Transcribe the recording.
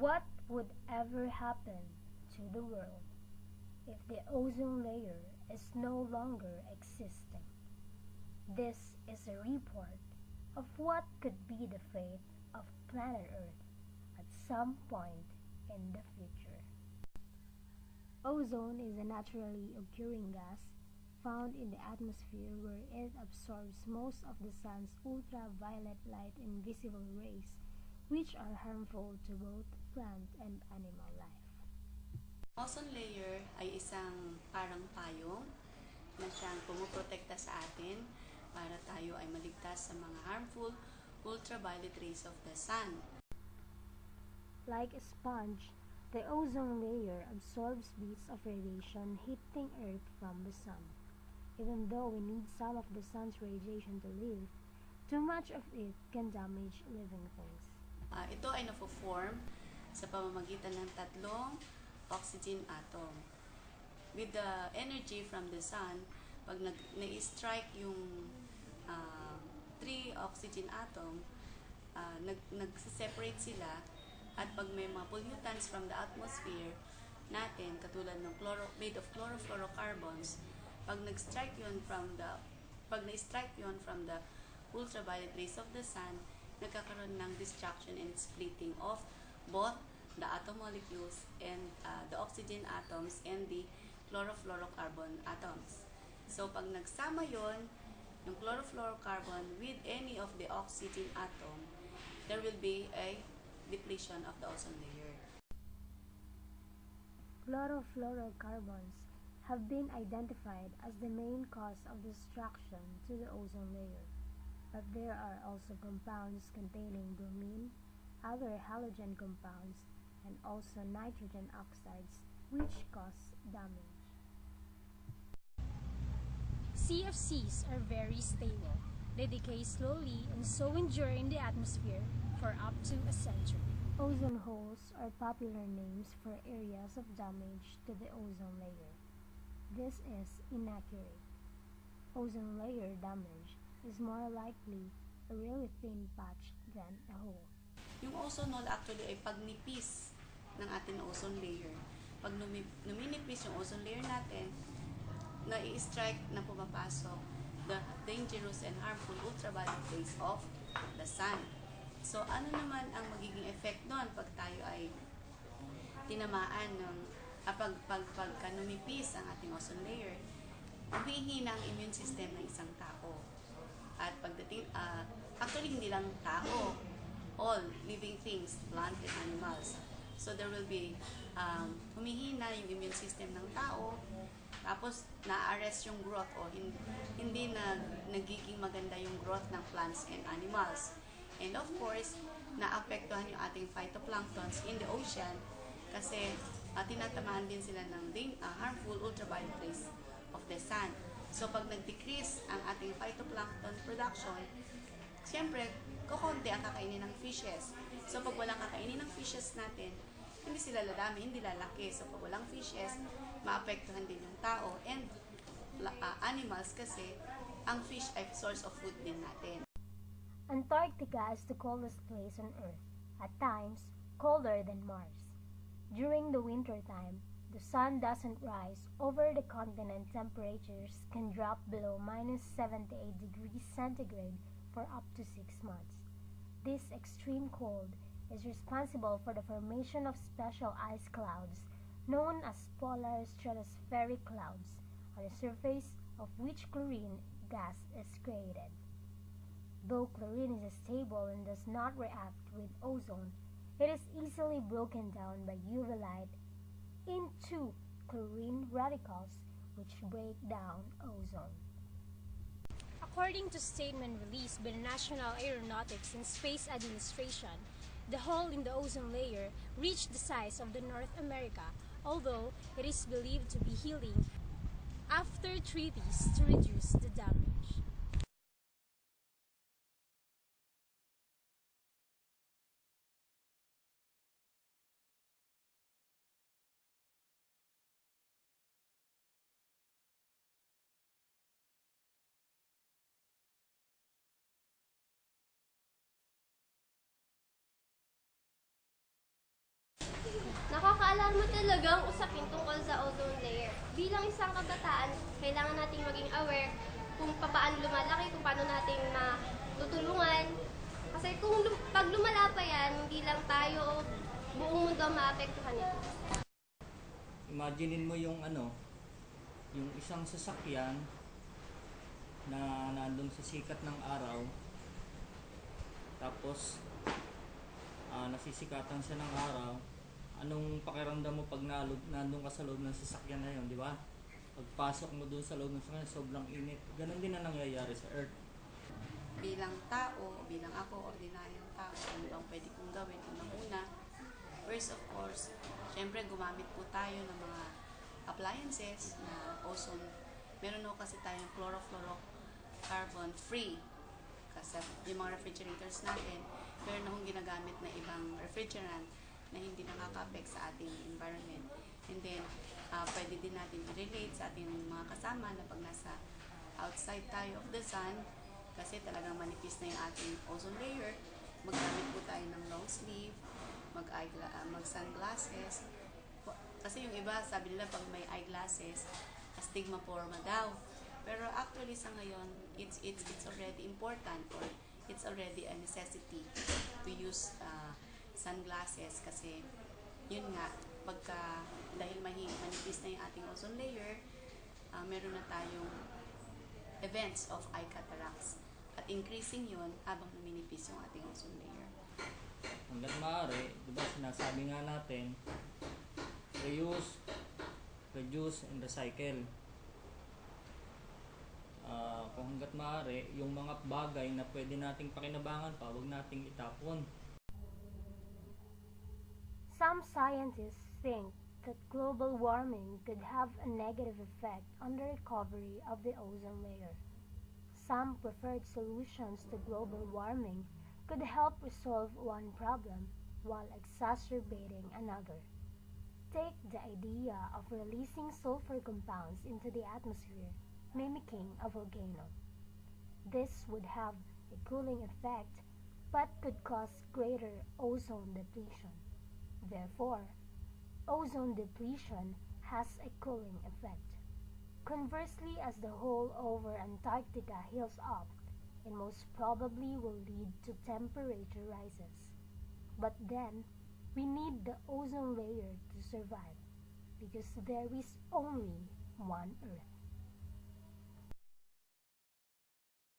What would ever happen to the world if the ozone layer is no longer existing? This is a report of what could be the fate of planet Earth at some point in the future. Ozone is a naturally occurring gas found in the atmosphere where it absorbs most of the sun's ultraviolet light and visible rays, which are harmful to both plant and animal life. Ozone layer ay isang parang payong na siyang pumuprotekta sa atin para tayo ay maligtas sa mga harmful ultraviolet rays of the sun. Like a sponge, the ozone layer absorbs bits of radiation hitting Earth from the sun. Even though we need some of the sun's radiation to live, too much of it can damage living things. Ito ay na-form sa pamamagitan ng tatlong oxygen atom. With the energy from the sun, pag na-strike yung 3 oxygen atom, nag-separate sila, at pag may mga pollutants from the atmosphere natin, katulad ng made of chlorofluorocarbons, pag na-strike yun from the ultraviolet rays of the sun, nagkakaroon ng destruction and splitting of both the atom molecules and the oxygen atoms and the chlorofluorocarbon atoms. So pag nagsama yon, yung chlorofluorocarbon with any of the oxygen atom, there will be a depletion of the ozone layer. Chlorofluorocarbons have been identified as the main cause of destruction to the ozone layer, but there are also compounds containing bromine, other halogen compounds, and also nitrogen oxides which cause damage. CFCs are very stable. They decay slowly and so endure in the atmosphere for up to a century. Ozone holes are popular names for areas of damage to the ozone layer. This is inaccurate. Ozone layer damage is more likely a really thin patch than a hole. Yung ozone hole actually ay pagnipis ng ating ozone layer. Pag numinipis yung ozone layer natin, na-i-strike na pumapasok the dangerous and harmful ultraviolet rays of the sun. So, ano naman ang magiging effect doon pag tayo ay tinamaan ng pagka numipis ang ating ozone layer? Humihina ang immune system ng isang tao. At pagdating, actually hindi lang tao, all living things, plant and animals. So there will be humihina yung immune system ng tao, tapos na-arrest yung growth o hindi na nagiging maganda yung growth ng plants and animals. And of course, naapektuhan yung ating phytoplanktons in the ocean kasi tinatamaan din sila ng harmful ultraviolet rays of the sun. So pag nag-decrease ang ating phytoplankton production, siyempre, kukunti ang kakainin ng fishes. So pag walang kakainin ng fishes natin, hindi sila ladami, hindi lalaki. So pag walang fishes, maapektuhan din yung tao and animals kasi ang fish ay source of food din natin. Antarctica is the coldest place on Earth, at times colder than Mars. During the winter time, the sun doesn't rise over the continent. Temperatures can drop below -78 degrees centigrade for up to 6 months. This extreme cold is responsible for the formation of special ice clouds known as polar stratospheric clouds, on the surface of which chlorine gas is created. Though chlorine is stable and does not react with ozone, it is easily broken down by UV light into chlorine radicals which break down ozone. According to statement released by the National Aeronautics and Space Administration, the hole in the ozone layer reached the size of the North America, although it is believed to be healing after treaties to reduce the damage. Nakakaalarma talaga ang usapin tungkol sa ozone layer. Bilang isang kabataan, kailangan nating maging aware kung paano lumalaki, kung paano natin matutulungan. Kasi pag lumala pa yan, hindi lang tayo o buong mundo ang maapektuhan nito. Imaginein mo yung yung isang sasakyan na nandun sa sikat ng araw, tapos nasisikatan siya ng araw. Anong pakiramdam mo pag nandun ka sa loob ng sasakyan na yun, di ba? Pagpasok mo doon sa loob ng sasakyan, sobrang init. Ganon din na nangyayari sa Earth. Bilang tao, bilang ako, ordinaryong tao, ano bang pwede kong gawin? Unang-una, first of course, syempre gumamit po tayo ng mga appliances na ozone. Meron po kasi tayong chlorofluorocarbon free. Kasi yung mga refrigerators natin, meron akong ginagamit na ibang refrigerant na hindi nakaka-affect sa ating environment. And then, pwede din natin i-relate sa ating mga kasama na pag nasa outside tayo of the sun, kasi talagang manipis na yung ating ozone layer, maggamit po tayo ng long sleeve, mag-sunglasses. Kasi yung iba, sabi nila pag may eyeglasses, astigmaforma daw. Pero actually sa ngayon, it's already important, or it's already a necessity to use sunglasses, kasi yun nga, dahil manipis na yung ating ozone layer, meron na tayong events of eye cataracts, at increasing yun habang numinipis yung ating ozone layer. Hanggat maaari, di ba sinasabi nga natin, reuse, reduce, and recycle. Kung hanggat maaari, yung mga bagay na pwede nating pakinabangan pa, huwag nating itapon. Some scientists think that global warming could have a negative effect on the recovery of the ozone layer. Some preferred solutions to global warming could help resolve one problem while exacerbating another. Take the idea of releasing sulfur compounds into the atmosphere, mimicking a volcano. This would have a cooling effect but could cause greater ozone depletion. Therefore, ozone depletion has a cooling effect. Conversely, as the hole over Antarctica heals up, it most probably will lead to temperature rises. But then, we need the ozone layer to survive, because there is only one Earth.